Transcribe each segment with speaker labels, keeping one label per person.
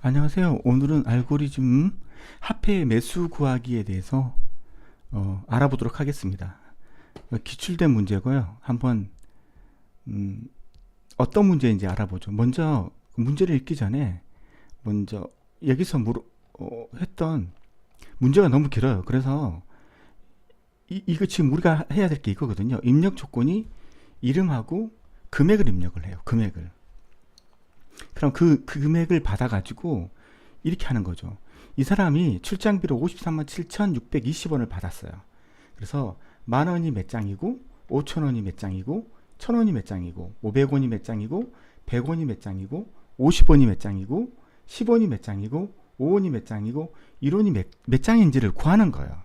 Speaker 1: 안녕하세요. 오늘은 알고리즘 화폐 매수 구하기에 대해서 알아보도록 하겠습니다. 기출된 문제고요. 한번 어떤 문제인지 알아보죠. 먼저 문제를 읽기 전에 먼저 여기서 했던 문제가 너무 길어요. 그래서 이거 지금 우리가 해야 될 게 이거거든요. 입력 조건이 이름하고 금액을 입력을 해요. 금액을. 그럼 그 금액을 받아가지고 이렇게 하는 거죠. 이 사람이 출장비로 53만 7,620원을 받았어요. 그래서 만원이 몇 장이고 5천원이 몇 장이고 1,000원이 몇 장이고 500원이 몇 장이고 100원이 몇 장이고 50원이 몇 장이고 10원이 몇 장이고 5원이 몇 장이고 1원이 몇 장인지를 구하는 거예요.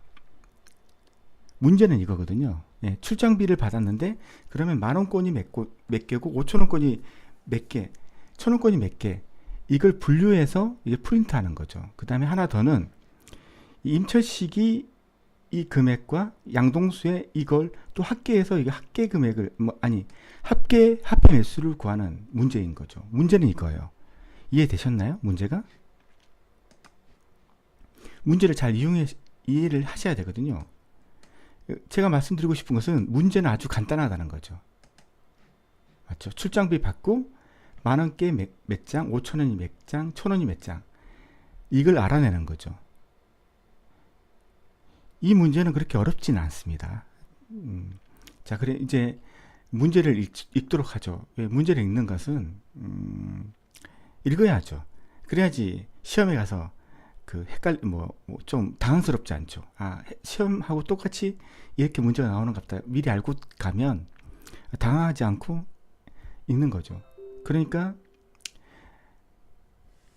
Speaker 1: 문제는 이거거든요. 예, 출장비를 받았는데 그러면 만원권이 몇 개고 5천원권이 몇 개, 1,000원권이 몇 개, 이걸 분류해서 이게 프린트하는 거죠. 그 다음에 하나 더는 임철식이 이 금액과 양동수의 이걸 또 합계해서 이게 합계 금액을 합계 매수를 구하는 문제인 거죠. 문제는 이거예요. 이해되셨나요? 문제가? 문제를 잘 이해를 하셔야 되거든요. 제가 말씀드리고 싶은 것은 문제는 아주 간단하다는 거죠. 맞죠? 출장비 받고 만원께 몇 장, 5천원이 몇 장, 1,000원이 몇 장, 이걸 알아내는 거죠. 이 문제는 그렇게 어렵지는 않습니다. 자, 그래 이제 문제를 읽도록 하죠. 문제를 읽는 것은 읽어야죠. 그래야지 시험에 가서 좀 당황스럽지 않죠. 시험하고 똑같이 이렇게 문제가 나오는갑다. 미리 알고 가면 당황하지 않고 읽는 거죠. 그러니까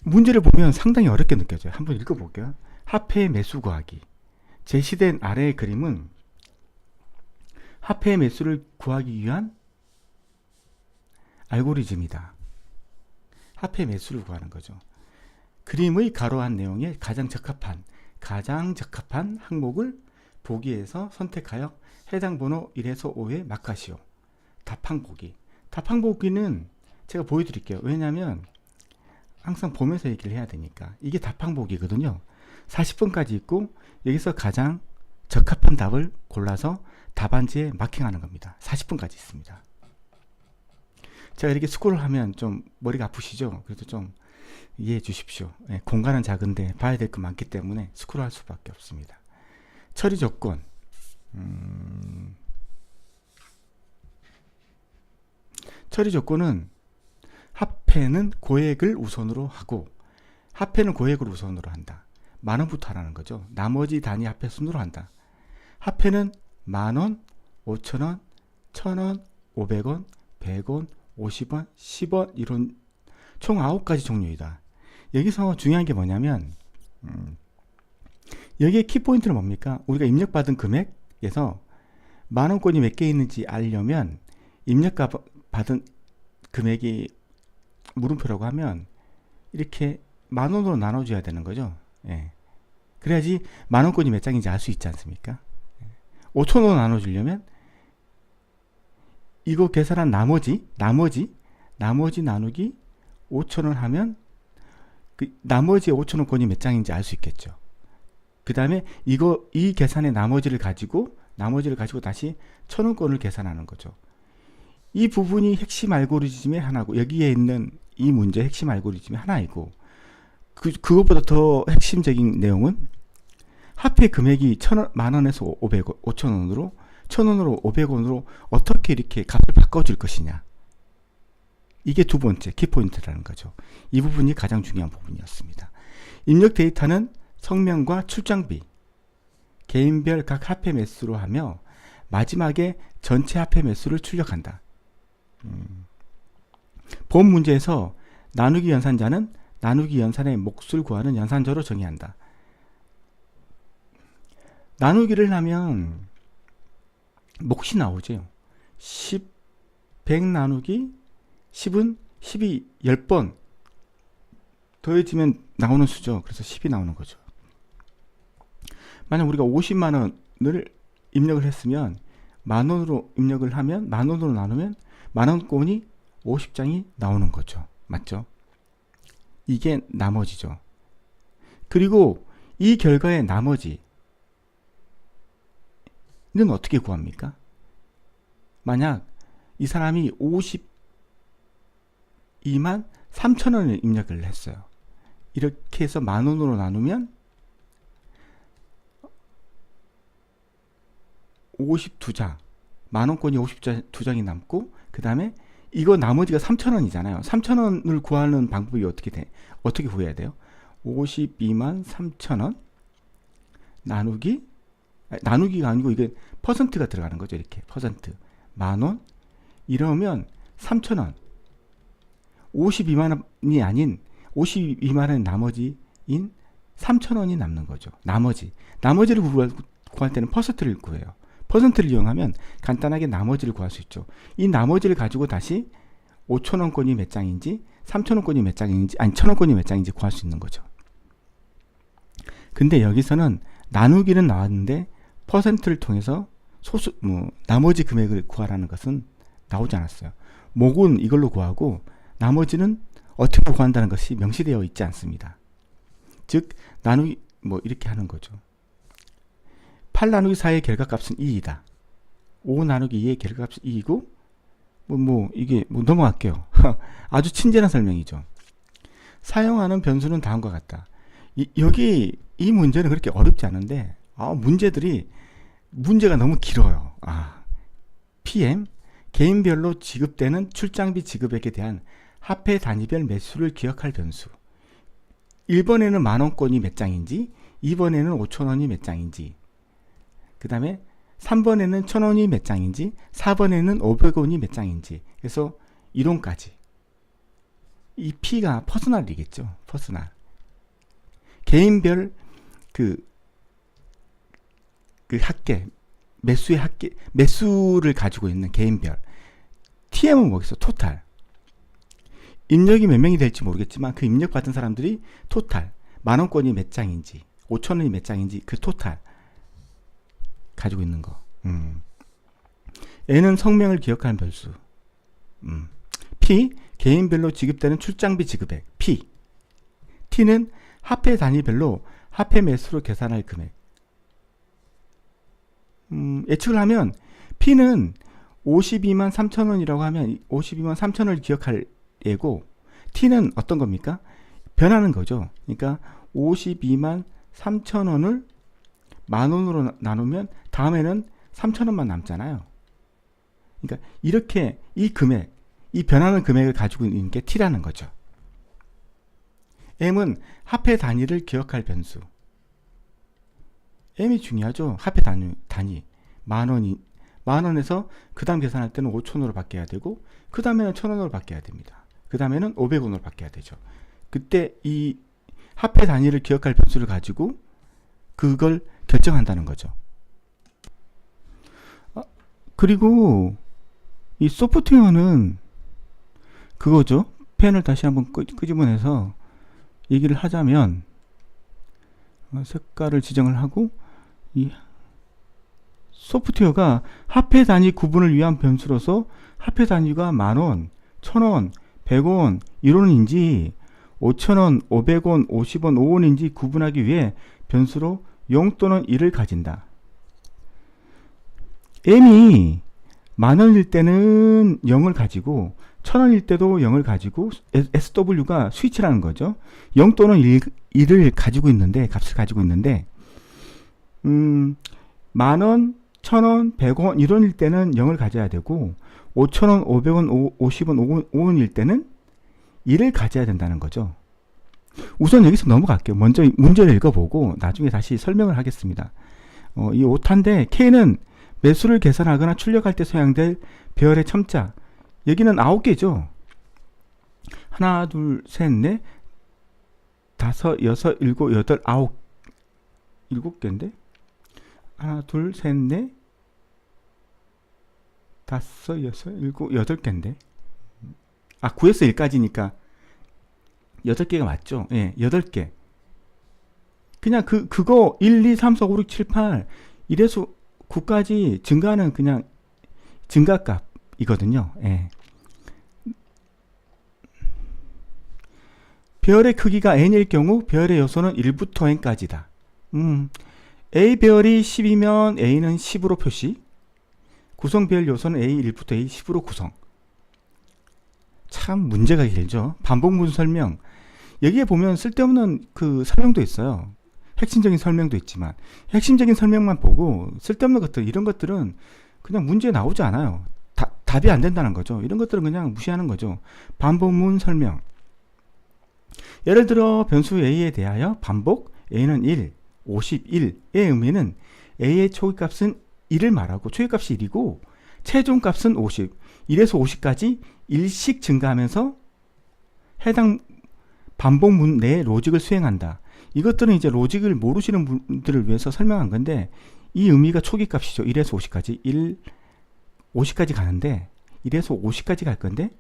Speaker 1: 문제를 보면 상당히 어렵게 느껴져요. 한번 읽어볼게요. 화폐 매수 구하기. 제시된 아래의 그림은 화폐 매수를 구하기 위한 알고리즘이다. 화폐 매수를 구하는 거죠. 그림의 가로한 내용에 가장 적합한 항목을 보기에서 선택하여 해당 번호 1에서 5에 마크하시오. 답항보기. 답항보기는 제가 보여드릴게요. 왜냐하면 항상 보면서 얘기를 해야 되니까. 이게 답항보기거든요. 40번까지 있고 여기서 가장 적합한 답을 골라서 답안지에 마킹하는 겁니다. 40번까지 있습니다. 제가 이렇게 스크롤 하면 좀 머리가 아프시죠? 그래도 좀 이해해 주십시오. 공간은 작은데 봐야 될 거 많기 때문에 스크롤 할 수밖에 없습니다. 처리 조건. 처리 조건은 화폐는 고액을 우선으로 하고, 화폐는 고액을 우선으로 한다. 만원부터 하라는 거죠. 나머지 단위 화폐 순으로 한다. 화폐는 만원, 5천원, 1,000원, 500원, 100원, 50원, 10원 이런 총 9가지 종류이다. 여기서 중요한 게 뭐냐면 여기에 키포인트는 뭡니까? 우리가 입력받은 금액에서 만원권이 몇 개 있는지 알려면 입력받은 금액이 물음표라고 하면 이렇게 만원으로 나눠줘야 되는 거죠. 예. 그래야지 만원권이 몇 장인지 알 수 있지 않습니까? 5천원으로 나눠주려면 이거 계산한 나머지 나누기 5천원 하면 그 나머지 5천원권이 몇 장인지 알 수 있겠죠. 그 다음에 이 계산의 나머지를 가지고 다시 1,000원권을 계산하는 거죠. 이 부분이 핵심 알고리즘의 하나고, 여기에 있는 이 문제의 핵심 알고리즘의 하나이고, 그것보다 더 핵심적인 내용은 화폐 금액이 만원에서 500원, 5천원으로 1,000원으로 500원으로 어떻게 이렇게 값을 바꿔줄 것이냐. 이게 두 번째 키포인트라는 거죠. 이 부분이 가장 중요한 부분이었습니다. 입력 데이터는 성명과 출장비, 개인별 각 화폐 매수로 하며 마지막에 전체 화폐 매수를 출력한다. 본 문제에서 나누기 연산자는 나누기 연산의 몫을 구하는 연산저로 정의한다. 나누기를 하면 몫이 나오죠. 100 나누기 10은 10이 10번 더해지면 나오는 수죠. 그래서 10이 나오는 거죠. 만약 우리가 50만원을 입력을 했으면 만원으로 입력을 하면, 만원으로 나누면 만원권이 50장이 나오는 거죠. 맞죠? 이게 나머지죠. 그리고 이 결과의 나머지는 어떻게 구합니까? 만약 이 사람이 52만 3천 원을 입력을 했어요. 이렇게 해서 10,000원으로 나누면 52장, 만원권이 52장이 남고, 그 다음에 이거 나머지가 3,000원이잖아요. 3,000원을 구하는 방법이 어떻게 구해야 돼요? 52만 3,000원 나누기가 아니고 이게 퍼센트가 들어가는 거죠. 이렇게 퍼센트. 만원 이러면 3,000원 52만 원이 아닌 52만 원 나머지인 3,000원이 남는 거죠. 나머지를 구할 때는 퍼센트를 구해요. 퍼센트를 이용하면 간단하게 나머지를 구할 수 있죠. 이 나머지를 가지고 다시 5,000원권이 몇 장인지 3,000원권이 몇 장인지 아니 1,000원권이 몇 장인지 구할 수 있는 거죠. 근데 여기서는 나누기는 나왔는데 퍼센트를 통해서 나머지 금액을 구하라는 것은 나오지 않았어요. 목은 이걸로 구하고 나머지는 어떻게 구한다는 것이 명시되어 있지 않습니다. 즉 나누기 이렇게 하는 거죠. 8 나누기 4의 결과값은 2이다. 5 나누기 2의 결과값은 2이고 이게 넘어갈게요. 아주 친절한 설명이죠. 사용하는 변수는 다음과 같다. 여기 이 문제는 그렇게 어렵지 않은데 문제가 너무 길어요. PM 개인별로 지급되는 출장비 지급액에 대한 화폐 단위별 매수를 기억할 변수. 1번에는 만원권이 몇 장인지, 2번에는 5,000원이 몇 장인지, 그 다음에 3번에는 1,000원이 몇 장인지, 4번에는 500원이 몇 장인지. 그래서 이론까지. 이 P가 퍼스널이겠죠. 퍼스널. 개인별 매수를 가지고 있는 개인별. TM은 뭐겠어? 토탈. 입력이 몇 명이 될지 모르겠지만 그 입력 받은 사람들이 토탈. 만원권이 몇 장인지, 5,000원이 몇 장인지 그 토탈. 가지고 있는 거. N은 성명을 기억하는 변수. P 개인별로 지급되는 출장비 지급액. P. T는 화폐 단위별로 화폐 매수로 계산할 금액. 예측을 하면 P는 52만 3천원이라고 하면 52만 3천원을 기억할 예고, T는 어떤 겁니까? 변하는 거죠. 그러니까 52만 3천원을 만원으로 나누면 다음에는 3,000원만 남잖아요. 그러니까 이렇게 이 변하는 금액을 가지고 있는 게 T라는 거죠. M은 화폐 단위를 기억할 변수. M이 중요하죠. 화폐 단위. 만원에서 그 다음 계산할 때는 5,000원으로 바뀌어야 되고, 그 다음에는 1,000원으로 바뀌어야 됩니다. 그 다음에는 500원으로 바뀌어야 되죠. 그때 이 화폐 단위를 기억할 변수를 가지고 그걸 결정한다는 거죠. 그리고 이 소프트웨어는 그거죠. 펜을 다시 한번 끄집어내서 얘기를 하자면, 색깔을 지정을 하고, 이 소프트웨어가 화폐 단위 구분을 위한 변수로서 화폐 단위가 만원, 1,000원, 100원, 1원인지 5,000원, 500원, 50원, 5원인지 구분하기 위해 변수로 0 또는 1을 가진다. M이 만원일 때는 0을 가지고 1,000원일 때도 0을 가지고 SW가 스위치라는 거죠. 0 또는 1을 가지고 있는데, 값을 가지고 있는데, 만원, 1,000원, 100원, 1원일 때는 0을 가져야 되고, 5,000원, 500원, 50원, 5원일 때는 1을 가져야 된다는 거죠. 우선 여기서 넘어갈게요. 먼저 문제를 읽어보고 나중에 다시 설명을 하겠습니다. 이 5탄인데 K는 매수를 계산하거나 출력할 때 사용될 배열의 첨자. 여기는 9개죠. 하나, 둘, 셋, 넷, 다섯, 여섯, 일곱, 여덟, 아홉. 7개인데? 하나, 둘, 셋, 넷, 다섯, 여섯, 일곱, 8개인데? 9에서 1까지니까 8개가 맞죠? 예, 8개. 그냥 그거 1, 2, 3, 4, 5, 6, 7, 8 이래서 9까지 증가는 그냥 증가값이거든요. 예. 별의 크기가 n일 경우 별의 요소는 1부터 n까지다. A별이 10이면 A는 10으로 표시, 구성별 요소는 A 1부터 A 10으로 구성. 참 문제가 길죠. 반복문 설명. 여기에 보면 쓸데없는 그 설명도 있어요. 핵심적인 설명도 있지만 핵심적인 설명만 보고 쓸데없는 것들, 이런 것들은 그냥 문제에 나오지 않아요. 답이 안 된다는 거죠. 이런 것들은 그냥 무시하는 거죠. 반복문 설명. 예를 들어 변수 A에 대하여 반복 A는 1, 51의 의미는 A의 초기값은 1을 말하고 초기값이 1이고 최종값은 50, 1에서 50까지 일씩 증가하면서 해당 반복문 내의 로직을 수행한다. 이것들은 이제 로직을 모르시는 분들을 위해서 설명한 건데, 이 의미가 초기값이죠. 1에서 50까지 50까지 가는데 1에서 50까지 갈 건데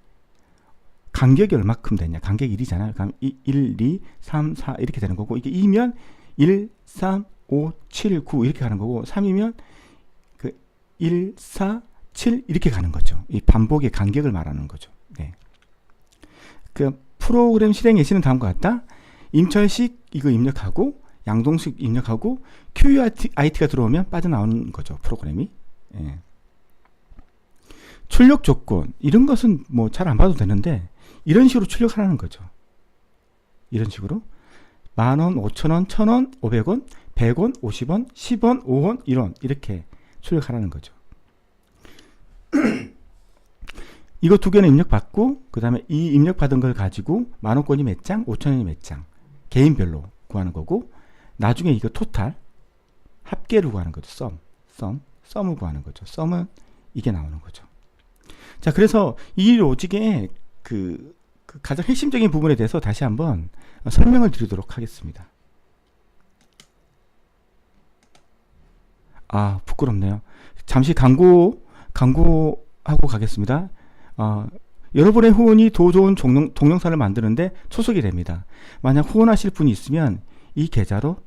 Speaker 1: 간격이 얼마큼 되냐. 간격이 1이잖아요. 그럼 1, 2, 3, 4 이렇게 되는 거고, 이게 2면 1, 3, 5, 7, 9 이렇게 가는 거고, 3이면 그 1, 4, 7 이렇게 가는 거죠. 이 반복의 간격을 말하는 거죠. 네. 그 프로그램 실행 예시는 다음과 같다. 임철식 이거 입력하고 양동식 입력하고 QUIT가 들어오면 빠져나오는 거죠. 프로그램이. 예. 출력 조건 이런 것은 뭐 잘 안 봐도 되는데 이런 식으로 출력하라는 거죠. 이런 식으로 10,000원, 5,000원, 1,000원, 500원, 100원, 50원, 10원, 5원, 1원 이렇게 출력하라는 거죠. 이거 두 개는 입력받고 그 다음에 이 입력받은 걸 가지고 10,000원권이 몇 장, 5,000원이 몇 장 개인별로 구하는 거고, 나중에 이거 토탈 합계를 구하는 거죠. 썸을 구하는 거죠. 썸은 이게 나오는 거죠. 자, 그래서 이 로직의 그 가장 핵심적인 부분에 대해서 다시 한번 설명을 드리도록 하겠습니다. 아, 부끄럽네요. 잠시 광고하고 가겠습니다. 여러분의 후원이 더 좋은 동영상을 만드는데 초석이 됩니다. 만약 후원하실 분이 있으면 이 계좌로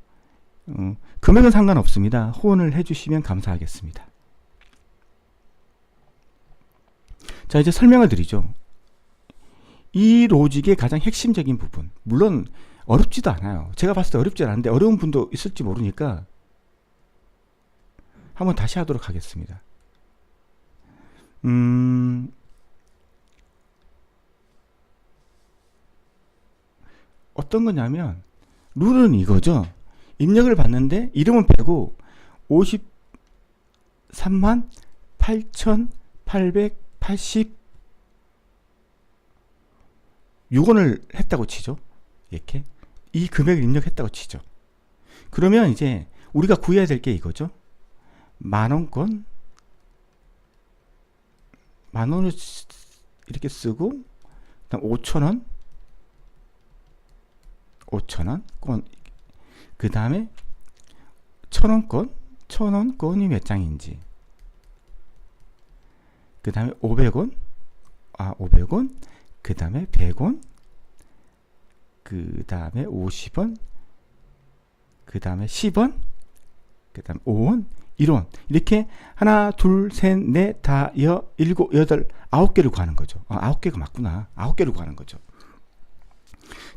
Speaker 1: 금액은 상관없습니다. 후원을 해주시면 감사하겠습니다. 자, 이제 설명을 드리죠. 이 로직의 가장 핵심적인 부분, 물론 어렵지도 않아요. 제가 봤을 때 어렵지 않은데 어려운 분도 있을지 모르니까 한번 다시 하도록 하겠습니다. 어떤 거냐면 룰은 이거죠. 입력을 받는데 이름은 빼고 53만 8,886원을 했다고 치죠. 이렇게 이 금액을 입력했다고 치죠. 그러면 이제 우리가 구해야 될 게 이거죠. 만원권, 만원을 이렇게 쓰고 그다음 5,000원, 5,000원, 그 다음에 1,000원권이 몇 장인지, 그 다음에 500원, 500원, 그 다음에 100원, 그 다음에 50원, 그 다음에 10원, 그 다음에 5원, 1원, 이렇게 하나, 둘, 셋, 넷, 다, 일곱, 여덟, 9개를 구하는 거죠. 9개가 맞구나. 9개를 구하는 거죠.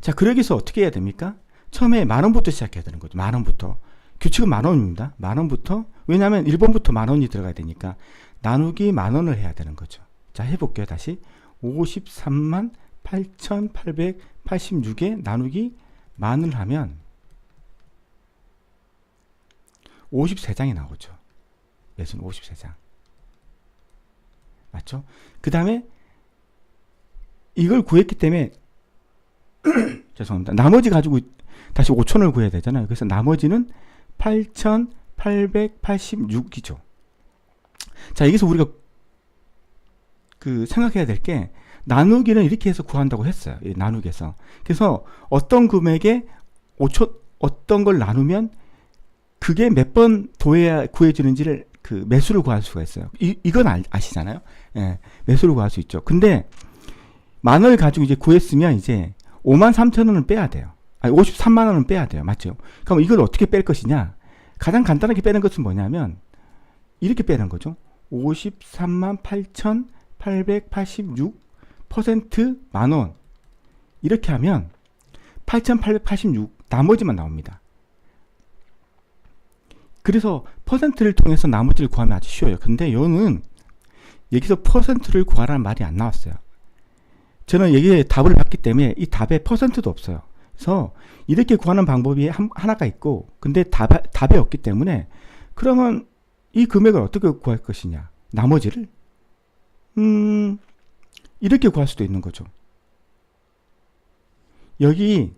Speaker 1: 자, 그러기 위해서 어떻게 해야 됩니까? 처음에 만원부터 시작해야 되는 거죠. 만원부터. 규칙은 만원입니다. 만원부터. 왜냐하면 1번부터 만원이 들어가야 되니까 나누기 만원을 해야 되는 거죠. 자, 해볼게요. 다시 53만 8,886에 나누기 만을 하면 53장이 나오죠. 매수는 53장. 맞죠? 그 다음에 이걸 구했기 때문에 죄송합니다. 나머지 가지고 다시 5,000원을 구해야 되잖아요. 그래서 나머지는 8,886이죠. 자, 여기서 우리가 생각해야 될 게, 나누기는 이렇게 해서 구한다고 했어요. 나누기에서. 그래서 어떤 금액에 어떤 걸 나누면 그게 몇 번 더해야 구해지는지를 매수를 구할 수가 있어요. 이건 아시잖아요. 예, 매수를 구할 수 있죠. 근데 만원을 가지고 이제 구했으면 이제 53,000원은 빼야 돼요. 53만 원은 빼야 돼요. 맞죠? 그럼 이걸 어떻게 뺄 것이냐? 가장 간단하게 빼는 것은 뭐냐면 이렇게 빼는 거죠. 53만 8,886% 만원. 이렇게 하면 8,886 나머지만 나옵니다. 그래서 퍼센트를 통해서 나머지를 구하면 아주 쉬워요. 근데 요는 여기서 퍼센트를 구하라는 말이 안 나왔어요. 저는 여기에 답을 봤기 때문에 이 답에 퍼센트도 없어요. 그래서 이렇게 구하는 방법이 하나가 있고, 근데 답이 없기 때문에 그러면 이 금액을 어떻게 구할 것이냐? 나머지를 이렇게 구할 수도 있는 거죠. 여기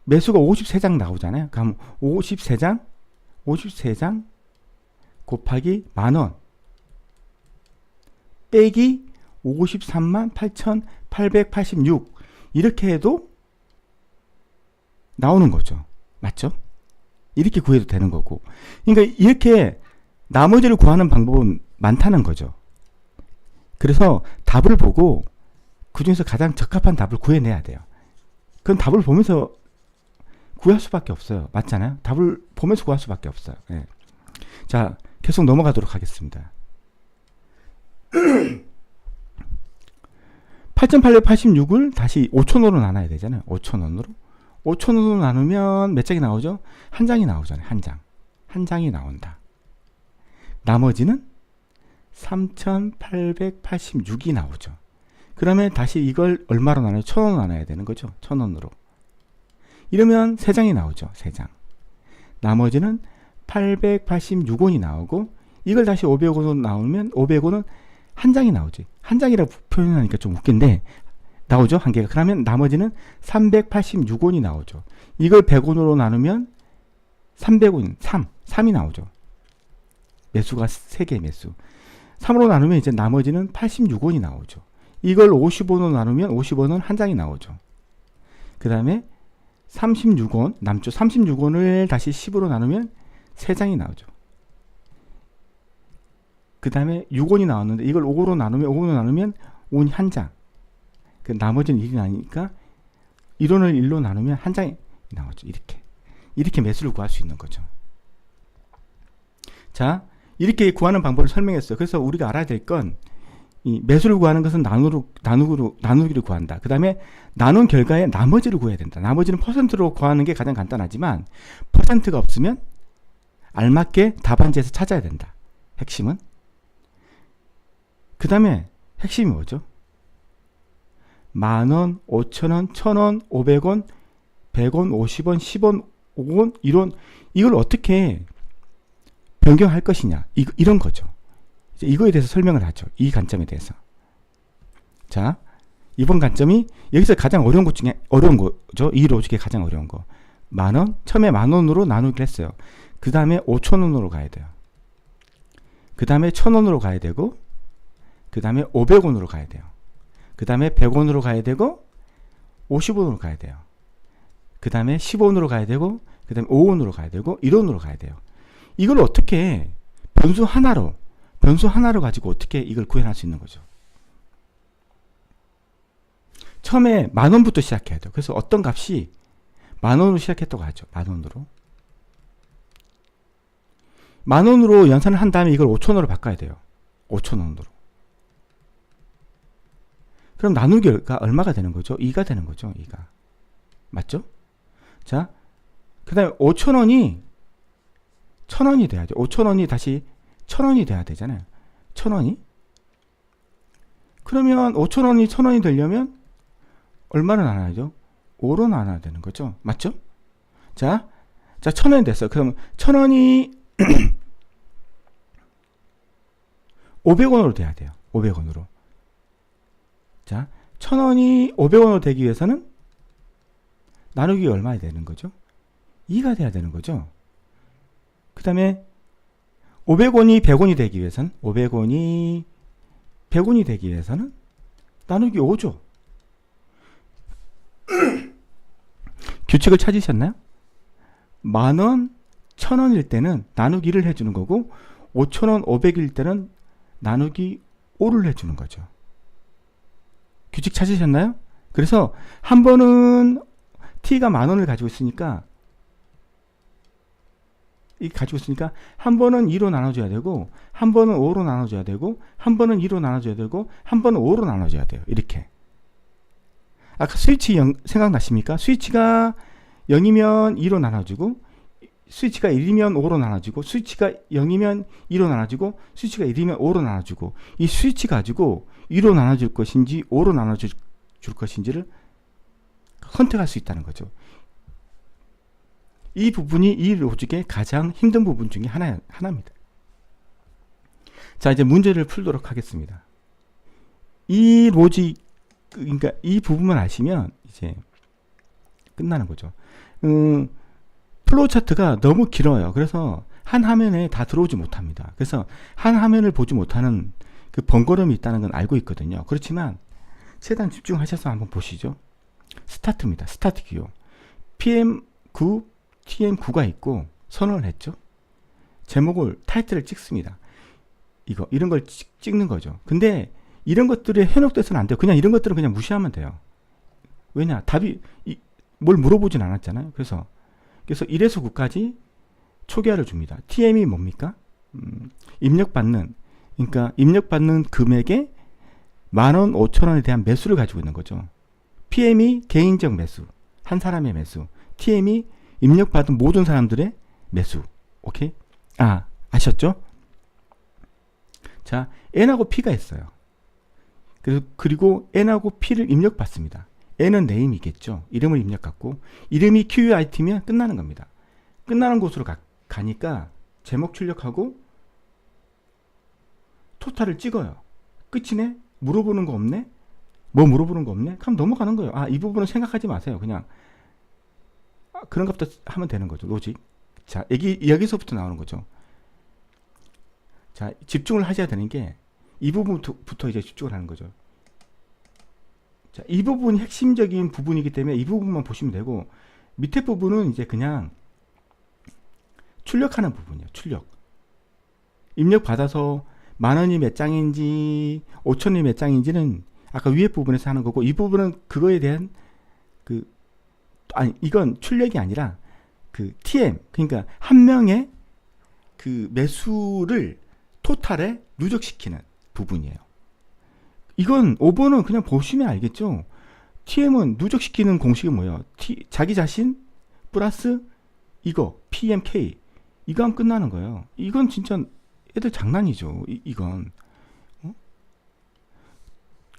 Speaker 1: 매수가 53장 나오잖아요. 그럼 53장 곱하기 10,000원 빼기 53만 8,886 이렇게 해도 나오는 거죠. 맞죠? 이렇게 구해도 되는 거고. 그러니까 이렇게 나머지를 구하는 방법은 많다는 거죠. 그래서 답을 보고 그 중에서 가장 적합한 답을 구해내야 돼요. 그건 답을 보면서 구할 수밖에 없어요. 맞잖아요? 답을 보면서 구할 수밖에 없어요. 예. 자, 계속 넘어가도록 하겠습니다. 8,886을 다시 5,000원으로 나눠야 되잖아요. 5,000원으로. 5,000원으로 나누면 몇 장이 나오죠? 한 장이 나오잖아요. 한 장. 한 장이 나온다. 나머지는 3,886이 나오죠. 그러면 다시 이걸 얼마로 나눠요? 1,000원으로 나눠야 되는 거죠. 1,000원으로. 이러면 3장이 나오죠. 3장. 나머지는 886원이 나오고, 이걸 다시 500원으로 나오면 500원은 한 장이 나오지. 한 장이라고 표현하니까 좀 웃긴데 나오죠. 한 개가. 그러면 나머지는 386원이 나오죠. 이걸 100원으로 나누면 300원, 3이 나오죠. 매수가 3개 매수. 3으로 나누면 이제 나머지는 86원이 나오죠. 이걸 50원으로 나누면 50원은 한 장이 나오죠. 그 다음에 36원 남죠. 36원을 다시 10으로 나누면 3장이 나오죠. 그 다음에 6원이 나왔는데 이걸 5로 나누면 5원이 한 장. 그 나머지는 1이 나니까 1원을 1로 나누면 한 장이 나오죠. 이렇게 매수를 구할 수 있는 거죠. 자, 이렇게 구하는 방법을 설명했어요. 그래서 우리가 알아야 될 건, 이 매수를 구하는 것은 나누기를 구한다. 그 다음에 나눈 결과에 나머지를 구해야 된다. 나머지는 퍼센트로 구하는 게 가장 간단하지만 퍼센트가 없으면 알맞게 답안지에서 찾아야 된다. 핵심은. 그 다음에 핵심이 뭐죠? 10,000원, 5,000원, 1,000원, 500원, 100원, 50원, 10원, 5원, 1원 이걸 어떻게 변경할 것이냐, 이런 거죠. 이거에 대해서 설명을 하죠. 이 관점에 대해서. 자, 이번 관점이 여기서 가장 어려운 것 중에 어려운 거죠. 이 로직의 가장 어려운 거. 10,000원, 처음에 10,000원으로 나누기를 했어요. 그 다음에 5,000원으로 가야 돼요. 그 다음에 1,000원으로 가야 되고, 그 다음에 500원으로 가야 돼요. 그 다음에 100원으로 가야 되고, 50원으로 가야 돼요. 그 다음에 10원으로 가야 되고, 그 다음에 5원으로 가야 되고, 1원으로 가야 돼요. 이걸 어떻게 변수 하나로 가지고 어떻게 이걸 구현할 수 있는 거죠. 처음에 10,000원부터 시작해야 돼요. 그래서 어떤 값이 10,000원으로 시작했다고 하죠. 10,000원으로. 10,000원으로 연산을 한 다음에 이걸 5,000원으로 바꿔야 돼요. 5,000원으로. 그럼 나누기가 얼마가 되는 거죠? 2가 되는 거죠. 2가. 맞죠? 자, 그 다음에 5,000원이 1,000원이 돼야죠. 5,000원이 다시 1,000원이 돼야 되잖아요. 1,000원이. 그러면 5,000원이 1,000원이 되려면 얼마를 나눠야죠? 5로 나눠야 되는 거죠. 맞죠? 자, 1,000원이 됐어요. 그럼 1,000원이 500원으로 돼야 돼요. 500원으로. 자, 1,000원이 500원으로 되기 위해서는 나누기 얼마야 되는 거죠? 2가 돼야 되는 거죠. 그 다음에 500원이 100원이 되기 위해서는 500원이 100원이 되기 위해서는 나누기 5죠. 규칙을 찾으셨나요? 10,000원, 1,000원일 때는 나누기를 해주는 거고 5,000원, 500일 때는 나누기 5를 해주는 거죠. 규칙 찾으셨나요? 그래서 한 번은 t가 10,000원을 가지고 있으니까 한 번은 2로 나눠줘야 되고, 한 번은 5로 나눠줘야 되고, 한 번은 2로 나눠줘야 되고, 한 번은 5로 나눠줘야 돼요. 이렇게. 아까 스위치 생각나십니까? 스위치가 0이면 2로 나눠주고, 스위치가 1이면 5로 나눠주고, 스위치가 0이면 2로 나눠주고, 스위치가 1이면 5로 나눠주고, 이 스위치 가지고 2로 나눠줄 것인지 5로 나눠줄 것인지를 선택할 수 있다는 거죠. 이 부분이 이 로직의 가장 힘든 부분 중에 하나입니다. 자, 이제 문제를 풀도록 하겠습니다. 이 로직, 그러니까 이 부분만 아시면 이제 끝나는 거죠. 플로우 차트가 너무 길어요. 그래서 한 화면에 다 들어오지 못합니다. 그래서 한 화면을 보지 못하는 그 번거로움이 있다는 건 알고 있거든요. 그렇지만 최대한 집중하셔서 한번 보시죠. 스타트입니다. 스타트 기호. PM9, TM9가 있고 선언을 했죠. 제목을, 타이틀을 찍습니다. 이런 걸 찍는 거죠. 근데 이런 것들이 현혹돼서는 안 돼요. 그냥 이런 것들은 그냥 무시하면 돼요. 왜냐? 답이 뭘 물어보진 않았잖아요. 그래서 1에서 9까지 초기화를 줍니다. TM이 뭡니까? 입력받는 금액에 10,000원, 5,000원에 대한 매수를 가지고 있는 거죠. PM이 개인적 매수, 한 사람의 매수. TM이 입력받은 모든 사람들의 매수. 오케이? 아셨죠? 자, N하고 P가 있어요. 그리고 N하고 P를 입력받습니다. N은 네임이겠죠. 이름을 입력받고, 이름이 QUIT면 끝나는 겁니다. 끝나는 곳으로 가니까 제목 출력하고 토탈을 찍어요. 끝이네? 물어보는 거 없네? 뭐 물어보는 거 없네? 그럼 넘어가는 거예요. 이 부분은 생각하지 마세요. 그냥 그런 것부터 하면 되는 거죠. 로직. 자, 여기서부터 나오는 거죠. 자, 집중을 하셔야 되는 게 이 부분부터 이제 집중을 하는 거죠. 자, 이 부분이 핵심적인 부분이기 때문에 이 부분만 보시면 되고, 밑에 부분은 이제 그냥 출력하는 부분이에요. 출력. 입력 받아서 10,000원이 몇 장인지 5,000원이 몇 장인지는 아까 위에 부분에서 하는 거고, 이 부분은 그거에 대한 이건 출력이 아니라 TM, 그러니까 한 명의 매수를 토탈에 누적시키는 부분이에요. 이건 5번은 그냥 보시면 알겠죠. TM은 누적시키는 공식이 뭐예요? 자기 자신 플러스 PMK. 이거 하면 끝나는 거예요. 이건 진짜 애들 장난이죠. 이건.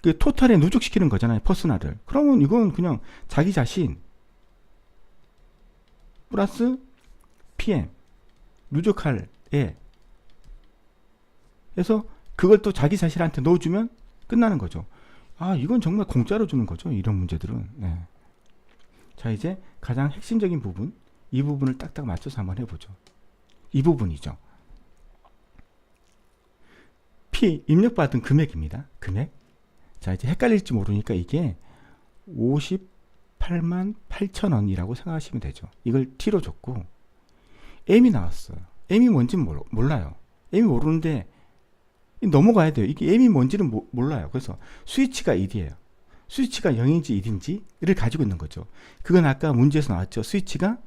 Speaker 1: 토탈에 누적시키는 거잖아요. 퍼스널을. 그러면 이건 그냥 자기 자신 플러스 PM 누적할 에 해서 그걸 또 자기 자신한테 넣어주면 끝나는 거죠. 이건 정말 공짜로 주는 거죠. 이런 문제들은. 네. 자, 이제 가장 핵심적인 부분, 이 부분을 딱딱 맞춰서 한번 해보죠. 이 부분이죠. P, 입력받은 금액입니다. 금액. 자, 이제 헷갈릴지 모르니까 이게 58만 8천원이라고 생각하시면 되죠. 이걸 T로 줬고, M이 나왔어요. M이 뭔지는 몰라요. M이 모르는데 넘어가야 돼요. 이게 M이 뭔지는 몰라요. 그래서 스위치가 1이에요. 스위치가 0인지 1인지를 가지고 있는 거죠. 그건 아까 문제에서 나왔죠. 스위치가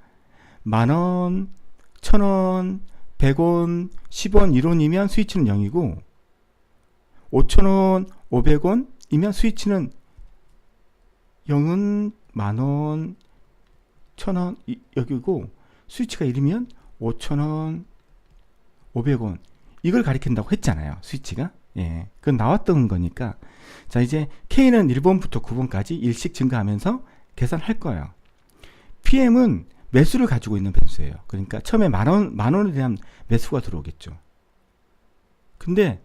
Speaker 1: 10,000원, 1,000원, 100원, 10원, 1원이면 스위치는 0이고, 5,000원, 500원이면 스위치는 0은 10,000원, 1,000원 여기고, 스위치가 1이면 5,000원, 500원 이걸 가리킨다고 했잖아요. 스위치가. 예, 그건 나왔던 거니까. 자, 이제 K는 1번부터 9번까지 일씩 증가하면서 계산할 거예요. PM은 매수를 가지고 있는 변수예요. 그러니까 처음에 만 원에 대한 매수가 들어오겠죠. 근데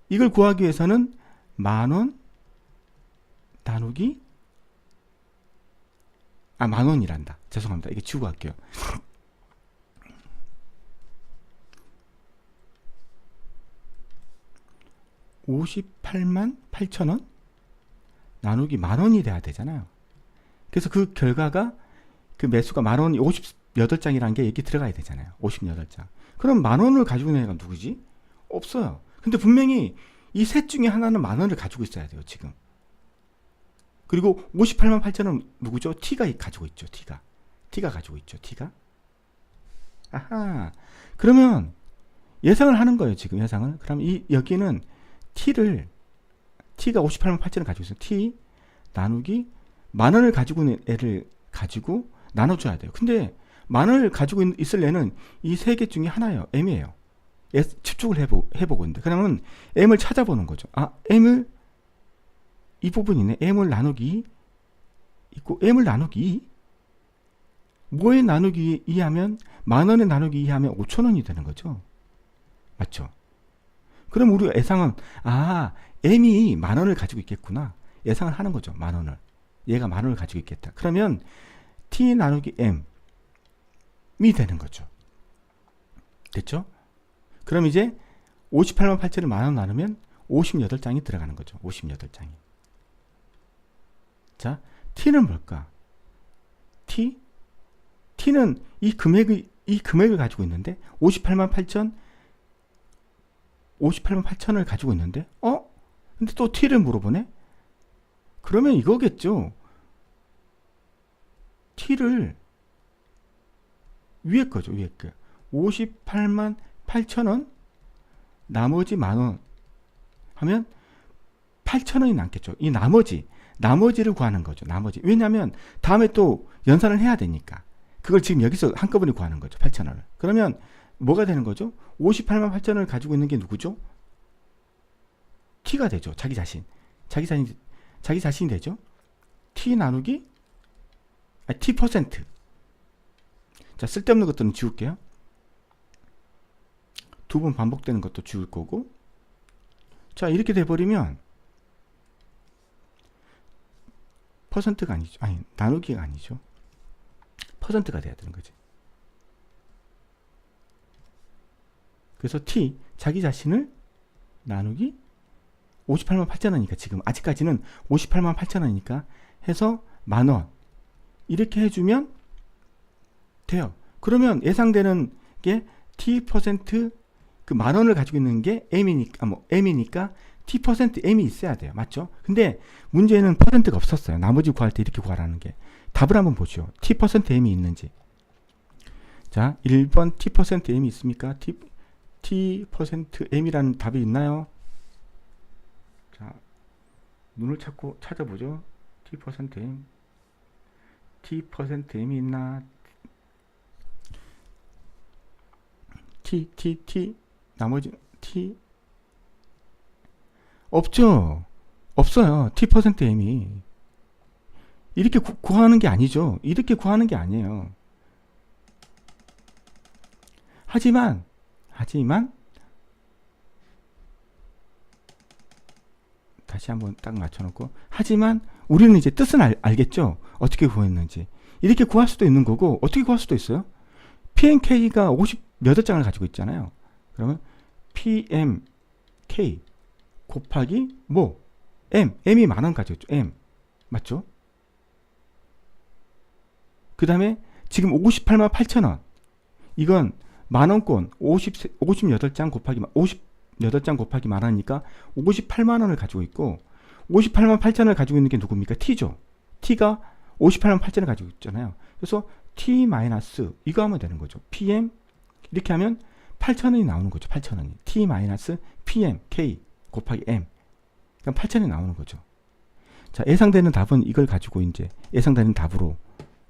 Speaker 1: 이걸 구하기 위해서는 10,000원 나누기 10,000원이란다. 죄송합니다. 이게 지우고 갈게요. 58만 8천원 나누기 10,000원이 돼야 되잖아요. 그래서 그 결과가 그 매수가 10,000원이 58장이라는 게 여기 들어가야 되잖아요. 58장. 그럼 10,000원을 가지고 있는 애가 누구지? 없어요. 근데 분명히 이 셋 중에 하나는 10,000원을 가지고 있어야 돼요. 지금. 그리고 58만 8천원 누구죠? T가 가지고 있죠. T가 가지고 있죠. T가. 아하. 그러면 예상을 하는 거예요. 지금 예상을. 그럼 여기는 T가 58만 8천원 가지고 있어요. T 나누기 10,000원을 가지고 있는 애를 가지고 나눠줘야 돼요. 근데 10,000원을 가지고 있을 애는 이 세 개 중에 하나예요. m이에요. 추측을 해보고 있는데 그러면 m을 찾아보는 거죠. 아, m을 이 부분이네. m을 나누기 있고 m을 나누기 2. 뭐에 나누기 2 하면 10,000원에 나누기 2 하면 5,000원이 되는 거죠. 맞죠? 그럼 우리가 예상은 아, m이 10,000원을 가지고 있겠구나. 예상을 하는 거죠. 10,000원을. 얘가 10,000원을 가지고 있겠다. 그러면 t 나누기 m이 되는 거죠. 됐죠? 그럼 이제 58만 8천을 10,000원 나누면 58장이 들어가는 거죠. 58장이. 자, t는 뭘까? t는 이 금액을 가지고 있는데 58만 8천을 가지고 있는데 근데 또 t를 물어보네? 그러면 이거겠죠. t를 위에 거죠. 위에 거. 58만 8천원 나머지 10,000원 하면 8,000원이 남겠죠. 이 나머지를 구하는 거죠. 나머지. 왜냐하면 다음에 또 연산을 해야 되니까. 그걸 지금 여기서 한꺼번에 구하는 거죠. 8,000원을. 그러면 뭐가 되는 거죠? 58만 8천원을 가지고 있는 게 누구죠? t가 되죠. 자기 자신이 되죠. t 나누기 t%. 자, 쓸데없는 것들은 지울게요. 두 번 반복되는 것도 지울 거고. 자, 이렇게 돼버리면 퍼센트가 아니죠. 아니, 나누기가 아니죠. 퍼센트가 돼야 되는 거지. 그래서 t, 자기 자신을 나누기 58만 8천원이니까 지금 아직까지는 58만 8천원이니까 해서 10,000원 이렇게 해주면 돼요. 그러면 예상되는 게 t% 그 10,000원을 가지고 있는 게 m이니까 t% m이 있어야 돼요. 맞죠? 근데 문제는 퍼센트가 없었어요. 나머지 구할 때 이렇게 구하라는 게. 답을 한번 보죠. t% m이 있는지. 자, 1번 t% m이 있습니까? t% m이라는 답이 있나요? 자, 눈을 찾아보죠. t% m. t% m이 있나? 나머지 t 없죠. 없어요. t% m이. 이렇게 구하는 게 아니죠. 이렇게 구하는 게 아니에요. 하지만 다시 한번 딱 맞춰놓고 하지만 우리는 이제 뜻은 알겠죠. 어떻게 구했는지. 이렇게 구할 수도 있는 거고 어떻게 구할 수도 있어요. PMK가 50몇 장을 가지고 있잖아요. 그러면 PMK 곱하기 뭐? M이 10,000원 가지고 있죠. M. 맞죠? 그 다음에 지금 58만 8천원. 이건 10,000원권 58장 곱하기 10,000원이니까 58만원을 가지고 있고 58만 8천원을 가지고 있는 게 누굽니까? T죠. T가 58만 8천원을 가지고 있잖아요. 그래서 T 마이너스 이거 하면 되는 거죠. PM 이렇게 하면 8,000원이 나오는 거죠. 8,000원이. T 마이너스 PM K 곱하기 M. 그럼 8,000원이 나오는 거죠. 자, 예상되는 답은 이걸 가지고 이제 예상되는 답으로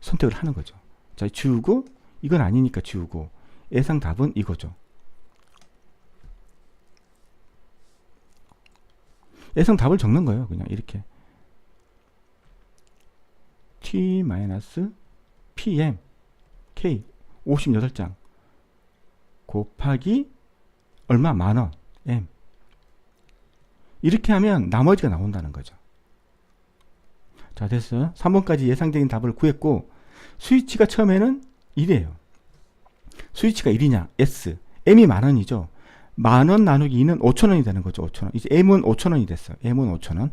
Speaker 1: 선택을 하는 거죠. 자, 지우고 이건 아니니까 지우고 예상 답은 이거죠. 예상 답을 적는 거예요. 그냥 이렇게 T 마이너스 PM K 58장 곱하기 얼마? 10,000원 M. 이렇게 하면 나머지가 나온다는 거죠. 자, 됐어요. 3번까지 예상적인 답을 구했고 스위치가 처음에는 1이에요. 스위치가 1이냐? S. M이 10,000원이죠. 10,000원 나누기 2는 5,000원이 되는 거죠. 5,000원. 이제 M은 5,000원이 됐어요. M은 5,000원.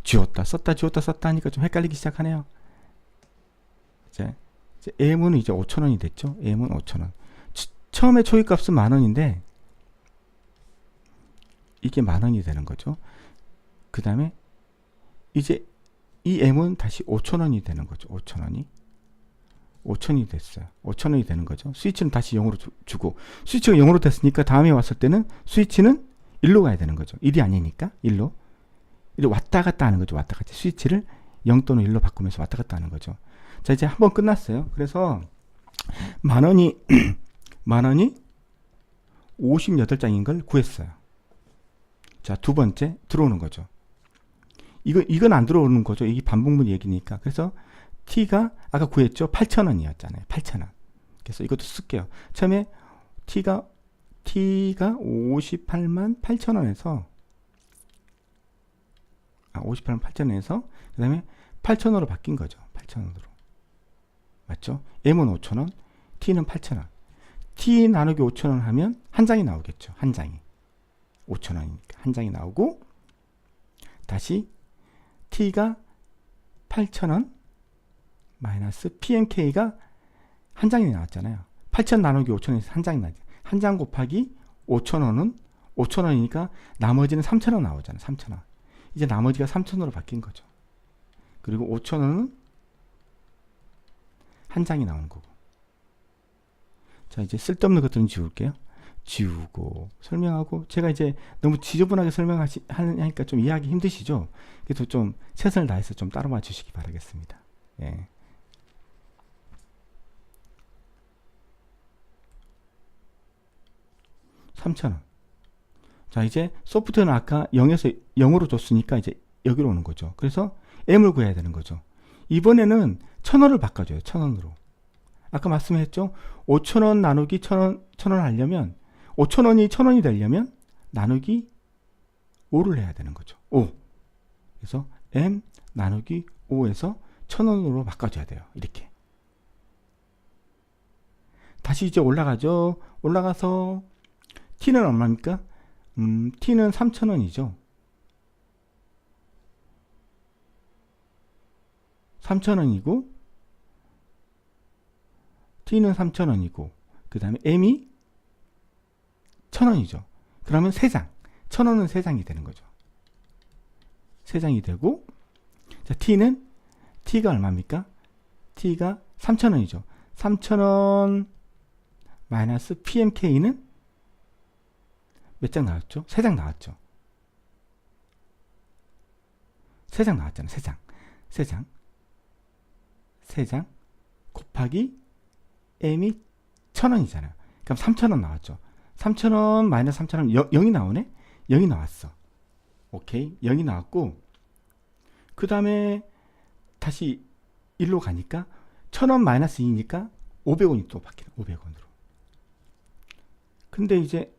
Speaker 1: 지웠다 썼다 하니까 좀 헷갈리기 시작하네요. 이제 M은 이제 5,000원이 됐죠. M은 5,000원. 처음에 초기값은 10,000원인데 이게 10,000원이 되는 거죠. 그 다음에 이제 이 M은 다시 5,000원이 되는 거죠. 5,000원이 됐어요. 5,000원이 되는 거죠. 스위치는 다시 0으로 주고 스위치가 0으로 됐으니까 다음에 왔을 때는 스위치는 1로 가야 되는 거죠. 1이 아니니까 1로 이렇게 왔다 갔다 하는 거죠. 왔다 갔다. 스위치를 0 또는 1로 바꾸면서 왔다 갔다 하는 거죠. 자, 이제 한번 끝났어요. 그래서 만 원이 58장인 걸 구했어요. 자, 두 번째 들어오는 거죠. 이건 안 들어오는 거죠. 이게 반복문 얘기니까. 그래서 T가 아까 구했죠. 8,000원이었잖아요. 8,000원. 그래서 이것도 쓸게요. 처음에 T가 58만 8,000원에서 58만 8,000원에서 그 다음에 8,000원으로 바뀐 거죠. 8,000원으로. 맞죠? M은 5,000원, T는 8,000원. T 나누기 5,000원 하면 한 장이 나오겠죠. 한 장이. 5,000원이니까 한 장이 나오고 다시 T가 8,000원 마이너스 PMK가 한 장이 나왔잖아요. 8,000 나누기 5,000원에서 한 장이 나죠. 한 장 곱하기 5,000원은 5,000원이니까 나머지는 3,000원 나오잖아요. 3,000원. 이제 나머지가 3,000원으로 바뀐 거죠. 그리고 5,000원은 한 장이 나오는 거고. 자, 이제 쓸데없는 것들은 지울게요. 지우고 설명하고 제가 이제 너무 지저분하게 설명하니까 좀 이해하기 힘드시죠? 그래도 좀 최선을 다해서 좀 따라와 주시기 바라겠습니다. 예. (3,000원) 자, 이제 소프트웨어는 아까 0에서 0으로 줬으니까 이제 여기로 오는 거죠. 그래서 M을 구해야 되는 거죠. 이번에는 1,000원을 바꿔줘요. 1,000원으로. 아까 말씀했죠. 5,000원 나누기 1,000원 하려면 5,000원이 1,000원이 되려면 나누기 5를 해야 되는 거죠. 5. 그래서 M 나누기 5에서 1,000원으로 바꿔줘야 돼요. 이렇게. 다시 이제 올라가죠. 올라가서 T는 얼마입니까? T는 3,000원이죠. 3,000원이고 T는 3,000원이고 그 다음에 M이 1,000원이죠. 그러면 3장. 1,000원은 3장이 되는 거죠. 3장이 되고 자, T가 얼마입니까? T가 3,000원이죠. 3,000원 마이너스 PMK는 몇 장 나왔죠? 3장 나왔죠. 3장 나왔잖아요. 3장. 3장. 3장 곱하기 M이 1,000원이잖아요. 그럼 3,000원 나왔죠. 3,000원 마이너스 3,000원 0이 나오네? 0이 나왔어. 오케이. 0이 나왔고 그 다음에 다시 1로 가니까 1,000원 마이너스 2니까 500원이 또 바뀌는 500원으로. 근데 이제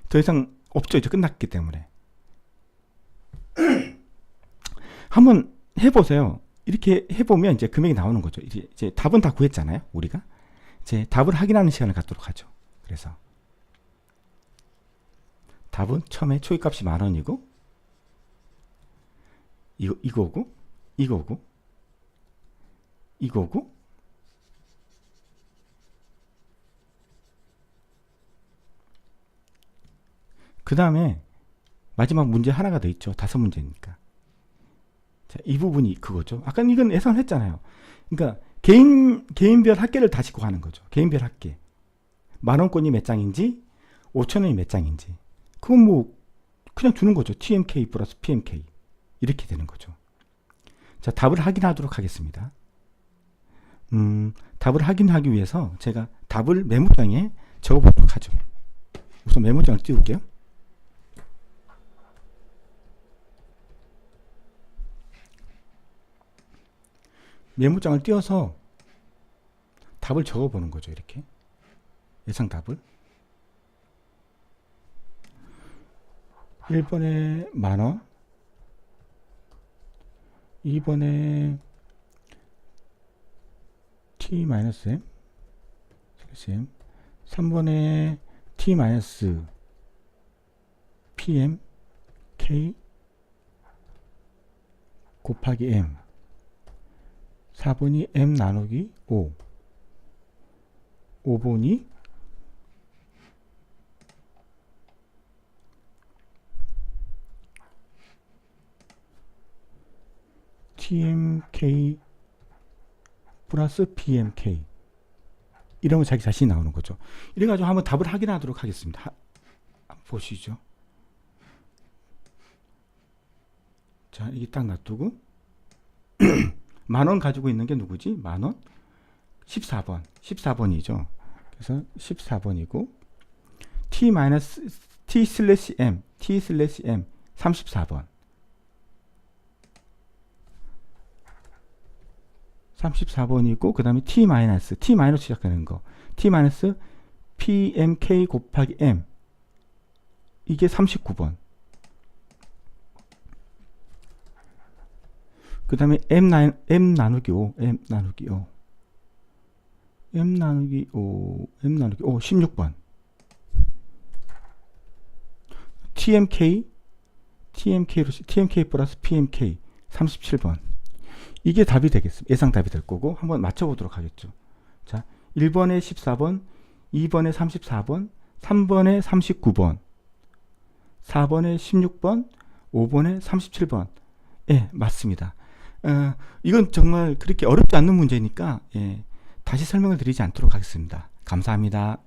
Speaker 1: 더 이상 없죠. 이제 끝났기 때문에. 한번 해보세요. 이렇게 해보면 이제 금액이 나오는 거죠. 이제 답은 다 구했잖아요. 우리가. 이제 답을 확인하는 시간을 갖도록 하죠. 그래서 답은 처음에 초기값이 10,000원이고 이거고 그 다음에 마지막 문제 하나가 더 있죠. 5문제니까. 자, 이 부분이 그거죠. 아까 이건 예상을 했잖아요. 그러니까 개인별 합계를 다시 구하는 거죠. 개인별 합계. 10,000원권이 몇 장인지 5,000원이 몇 장인지 그건 뭐 그냥 주는 거죠. TMK 플러스 PMK 이렇게 되는 거죠. 자, 답을 확인하도록 하겠습니다. 답을 확인하기 위해서 제가 답을 메모장에 적어보도록 하죠. 우선 메모장을 띄울게요. 메모장을 띄워서 답을 적어보는 거죠. 이렇게 예상 답을 1번에 10,000원 2번에 T-M 3번에 T-PM K 곱하기 M 4번이 M 나누기 5 5번이 TMK 플러스 PMK 이러면 자기 자신이 나오는 거죠. 이래가지고 한번 답을 확인하도록 하겠습니다. 보시죠. 자, 이게 딱 놔두고 10,000원 가지고 있는 게 누구지? 10,000원? 14번. 14번이죠. 그래서 14번이고 T/M 34번. 34번이고 그 다음에 T 시작하는 거 T PMK 곱하기 M 이게 39번. 그 다음에 M 나누기 5 16번. TMK 플러스 PMK 37번. 이게 답이 되겠습니다. 예상 답이 될 거고 한번 맞춰보도록 하겠죠. 자, 1번에 14번, 2번에 34번, 3번에 39번, 4번에 16번, 5번에 37번. 예, 맞습니다. 이건 정말 그렇게 어렵지 않는 문제니까 예, 다시 설명을 드리지 않도록 하겠습니다. 감사합니다.